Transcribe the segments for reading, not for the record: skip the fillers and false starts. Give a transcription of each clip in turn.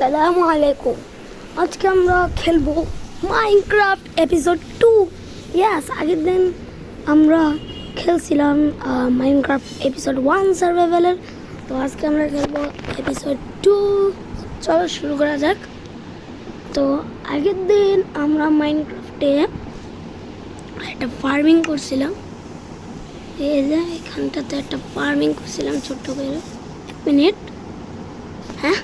আসসালামু আলাইকুম। আজকে আমরা খেলবো মাইনক্রাফট এপিসোড 2। ইয়াস, আগের দিন আমরা খেলছিলাম মাইনক্রাফট এপিসোড 1 সার্ভাইভালের। তো আজকে আমরা খেলবো এপিসোড 2। চলো শুরু করা যাক। তো আগের দিন আমরা মাইনক্রাফটে একটা ফার্মিং করছিলাম। এই যে এখানটাতে একটা ফার্মিং করছিলাম ছোট্ট করে। 1 মিনিট। হ্যাঁ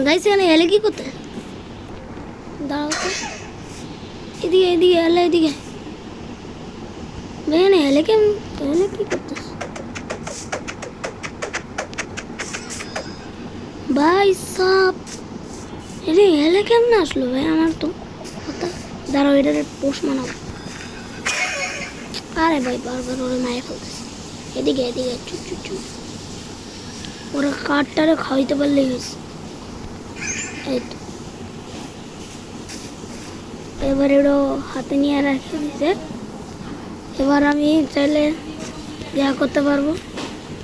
গাইস, এখানে এলে কি করতে? দাঁড়াও তো, এদিকে এদিকে এলে, এদিকে ভাই। না এলে কেমন? এলে কি করতেছ ভাই সাপ? এটা এলে কেমন আসলো ভাই? আমার তো কথা দাঁড়াও, এটার পোষ মানাবো। আরে ভাই বারবার ওরা মায়ে ফেলতেছে। এদিকে এদিকে চুপ চুপ চুপ। ওরা কাঠটারে খাওয়াইতে পারলে গেছে। এই তো এবার এগুলো হাতে নিয়ে রেখে দিয়েছে। এবার আমি চাইলে ইয়া করতে পারবো,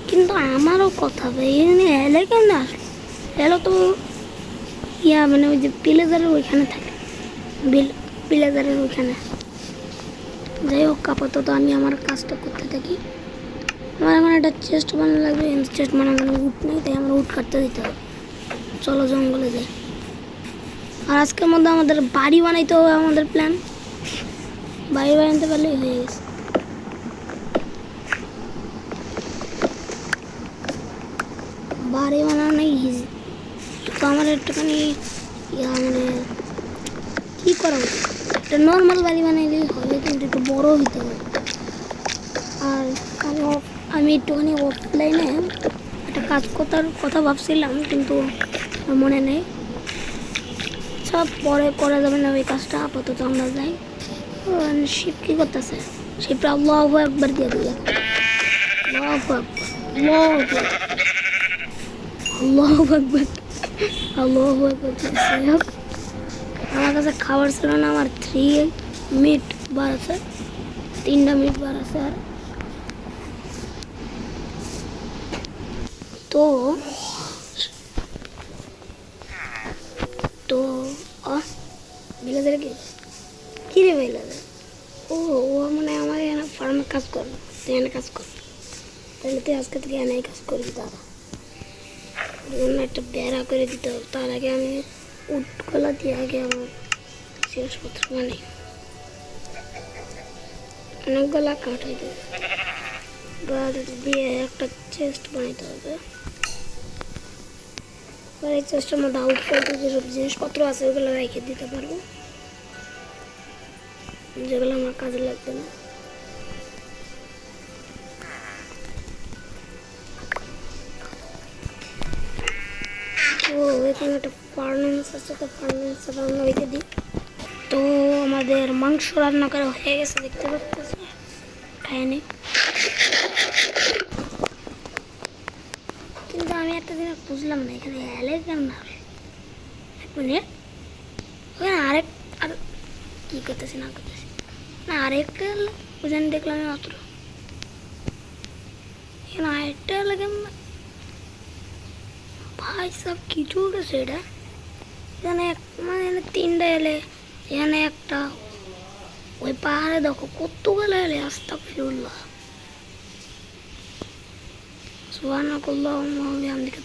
কিন্তু আমারও কথা ভাই, এখানে এলে কেন আসলো? এলো তো ইয়া মানে ওই যে প্লেজারের ওইখানে থাকে, প্লেজারের ওইখানে। যাই হোক, আপাতত আমি আমার কাজটা করতে থাকি। আমার এখন একটা চেস্ট বানানো লাগবে। চেস্ট বানানো উঠ নেই, তাই আমার উঠ কাটতে দিতে হবে। চলো জঙ্গলে যাই। আর আজকের মধ্যে আমাদের বাড়ি বানাইতে হবে। আমাদের প্ল্যান বাড়ি বানাতে পারলেই হয়ে গেছে। বাড়ি বানানো ইজি, তো আমার একটুখানি ইয়া মানে কী করা উচিত? একটা নর্মাল বাড়ি বানাইলেই হবে, কিন্তু একটু বড় হইতে হবে। আর আমি একটুখানি অফলাইনে একটা কাজ করার কথা ভাবছিলাম, কিন্তু মনে নেই। সব পরে করা যাবে না ওই কাজটা। আপাতত আমরা যাই। শিব কী করতেছে? শিবটা আল্লাহু আকবার দিয়ে দিল। আল্লাহু আকবার, আল্লাহু আকবার, আল্লাহু আকবার, আল্লাহু আকবার। আমার কাছে খাবার ছিল না। আমার 3 মিনিট বার আছে, 3টা মিনিট বার আছে। আর তো তো ভিলেজারে কি রে ভিলেজার? ও মানে আমার এখানে ফার্মে কাজ করবো। তুই এখানে কাজ কর, তাহলে তুই আজকে থেকে এনে কাজ করবি। দাদা জন্য একটা বেড়া করে দিতে হবে। তার আগে আমি উটকলা দিয়ে আগে আমার জিনিসপত্র মানে অনেকগুলা কাঠ হইতে দিয়ে একটা চেস্ট বানাইতে হবে। এই চেষ্টার মধ্যে আউটফোল্ড যেসব জিনিসপত্র আছে ওগুলো রেখে দিতে পারবো, যেগুলো আমার কাজে লাগবে না। তো এখানে একটা ফার্নেন্স আছে, তো ফার্নেন্সটা রান্না রেখে দিই। তো আমাদের মাংস রান্না করা হয়ে গেছে, দেখতে পাচ্ছি। খায় নি, কিন্তু আমি একটা জিনিস বুঝলাম না, এখানে এলে কেন না? 1 মিনিট। ওখানে আর কি করতেছি না করতেছি না, আরেকটা এলো ওখানে দেখলাম আমি অত। এখানে আরেকটা এলো কেমন ভাই? সব কি চলতেছে এটা? এখানে মানে 3টা এলে, এখানে একটা। ওই পাহাড়ে দেখো কতগুলো এলে। আস্তাগফিরুল্লাহ, সুবহানাল্লাহ, বিহামদিহি,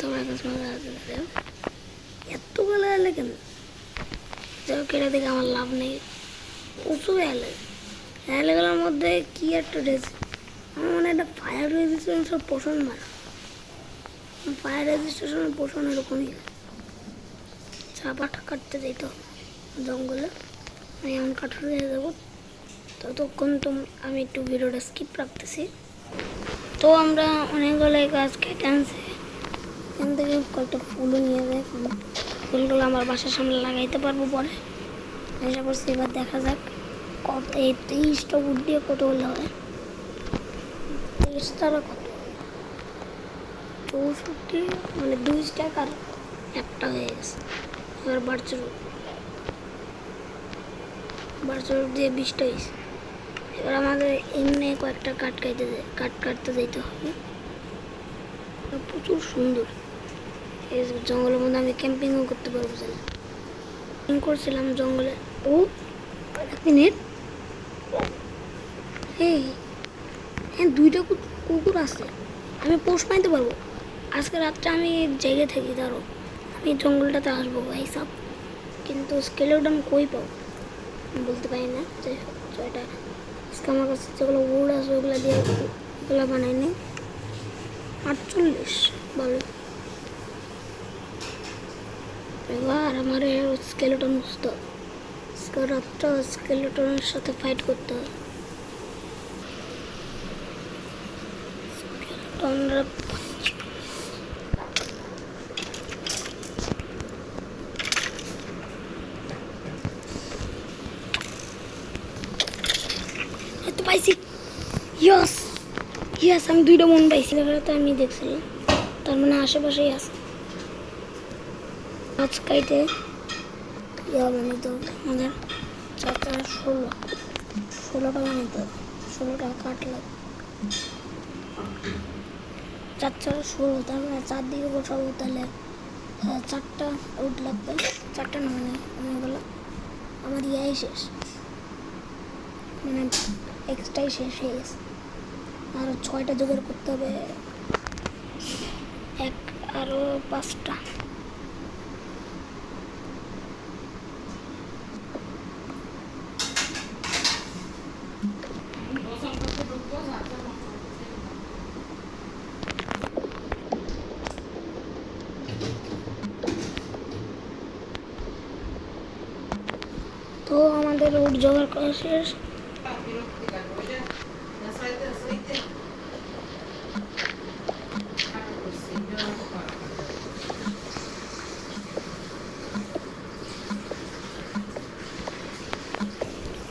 এতগুলো এলে কেন? যাই হোক, এটা দেখে আমার লাভ নেই। প্রচুর এলে। এলেগুলোর মধ্যে কি একটা রয়েছে, আমার মনে একটা ফায়ার রেজিস্ট্রেশন সব পোষণ মারা। ফায়ার রেজিস্ট্রেশনের পোষণ এরকমই চাপাটা কাটতে যেতে হবে জঙ্গলে। আমি এমন কাঠুর হয়ে যাবো। ততক্ষণ তো আমি একটু ভিডিওটা স্কিপ রাখতেছি। তো আমরা অনেকগুলো গাছ কেটে আনছি। এখান থেকে কয়েকটা ফুলও নিয়ে যায়। ফুলগুলো আমার বাসার সামনে লাগাইতে পারবো পরে। আশা করছি এবার দেখা যাক কত। এই 23টা উঠ দিয়ে কতগুলো হয়? 23 তারা কত? 64, মানে 2 স্ট্যাক আর একটা হয়ে গেছে। এবার বাড়চুর দিয়ে 20টা হয়েছে। এবার আমাদের এমনি কয়েকটা কাঠ কাটতে যেতে হবে। প্রচুর সুন্দর। এই জঙ্গলের মধ্যে আমি ক্যাম্পিংও করতে পারবো। করছিলাম জঙ্গলে। ও এক মিনিট, এই হ্যাঁ 2টা কুকুর আছে, আমি পোষ মাইতে পারবো। আজকে রাতটা আমি জেগে থাকি, ধরো আমি জঙ্গলটাতে আসবো হিসাব, কিন্তু স্কেলেটন কই পাবো বলতে পারি না। যে এটা আজকে আমার কাছে যেগুলো উড আছে ওগুলো দিয়ে ওগুলো বানাইনি। 48 ভালো। এবার আমার স্কেলেটন বুঝতে হবে, আজকে রাতটা স্কেলেটনের সাথে ফাইট করতে হবে। স্কেলেটনরা এত পাইছি, ইয়েস ইয়েস, আমি 2টা মন পাইছি। তো আমি দেখছিলাম, তার মানে আশেপাশেই আছে। মাছ কাইটে হবে নিতে হবে আমাদের 4 টাকা নিতে হবে। 16 টাকা কাট লাগবে, 4 তার মানে 4 দিকে বসাবো, তাহলে 4টা উড লাগবে। 4টা না মানে অনেকগুলো, আমার ইয়াই শেষ, মানে এক্সট্রাই শেষ হয়ে গেছে। আরও 6টা জোগাড় করতে হবে, আরও 5টা। তো আমাদের উড জোগাড় করা শেষ।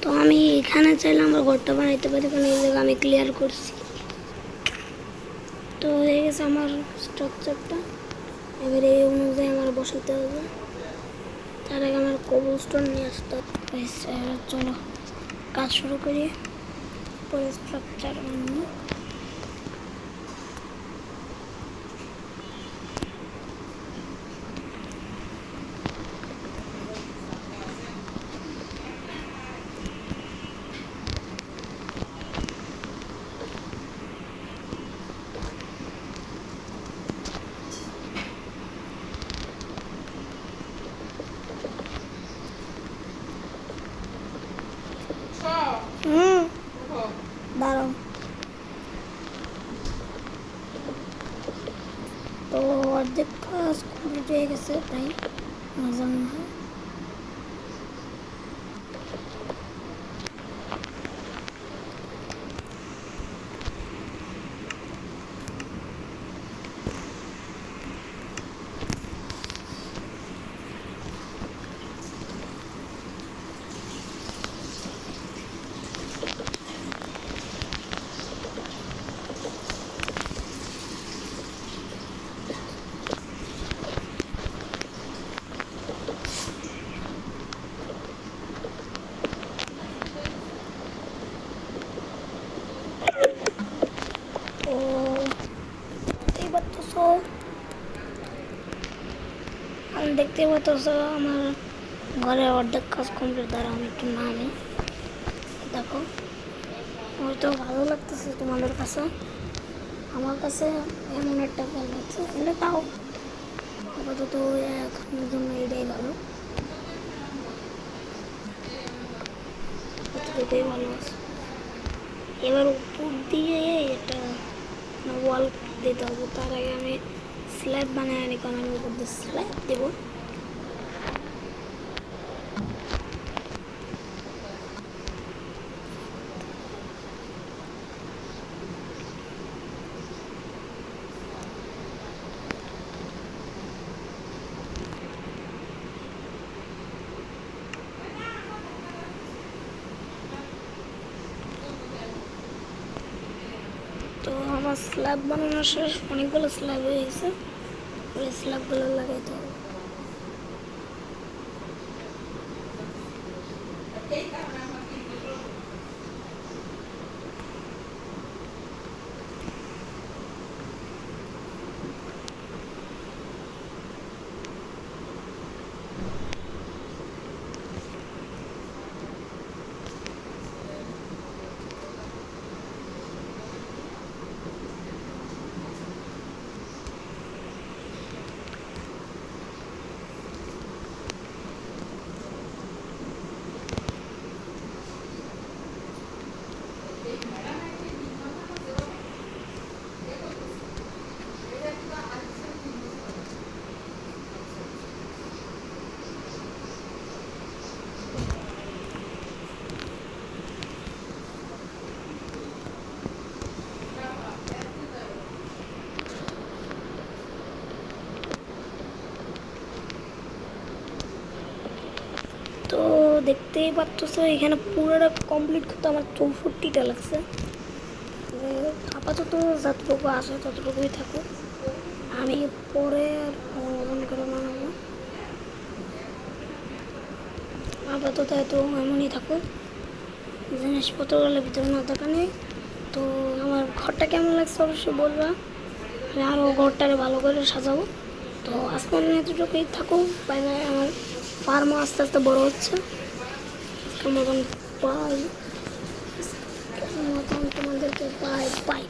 তো আমি এখানে চাইলে আমার ঘরটা বানাইতে পারি, কারণ এই জায়গা আমি ক্লিয়ার করছি। তো হয়ে গেছে আমার স্ট্রাকচারটা, এবার এই অনুযায়ী আমার বসাতে হবে। তার আগে আমার কোবলস্টোন নিয়ে আসতে হবে। চলো কাজ শুরু করি, পরে স্ট্রাকচার বানাবো। দাঁড়াও, তো অর্ধেক কাজ কমপ্লিট হয়ে গেছে, তাই মজা মনে হয়। তো এবার তো আমি দেখতে পাচ্ছ আমার ঘরের অর্ধেক কাজ কমপ্লিট। দ্বারা আমি একটু নামি, দেখো আমার তো ভালো লাগতেছে তোমাদের কাছে, আমার কাছে এমন একটা ভালো লাগছে। কিন্তু তাও আপাতত এখনের জন্য এটাই ভালো, এতটুকুই ভালো আছে। এবার উপর দিয়ে এটা ওয়াল দিতে হবে, তার আগে আমি স্ল্যাব বানাই আনি, কারণ আমি উপর দিয়ে স্ল্যাব দেবো। তো আমার স্ল্যাব বানানো শেষ, অনেকগুলো স্ল্যাব হয়ে গেছে, ওই স্ল্যাবগুলো লাগাইতে হবে। দেখতেই পারতেছো এখানে পুরোটা কমপ্লিট করতে আমার 64টা লাগছে। আপাতত যতটুকু আসে ততটুকুই থাকুক, আমি পরে মন করে বানাবো। আপাতত এত এমনই থাকুক, জিনিসপত্রগুলোর ভিতরে না দোকানে নেই। তো আমার ঘরটা কেমন লাগছে অবশ্যই বলবা, আমি আরও ঘরটারে ভালো করে সাজাবো। তো আজকে অন্য এতটুকুই থাকুক, বাইরে আমার ফার্মও আস্তে আস্তে বড়ো হচ্ছে। আজকের মতন বাই, তোমাদেরকে বাই বাই।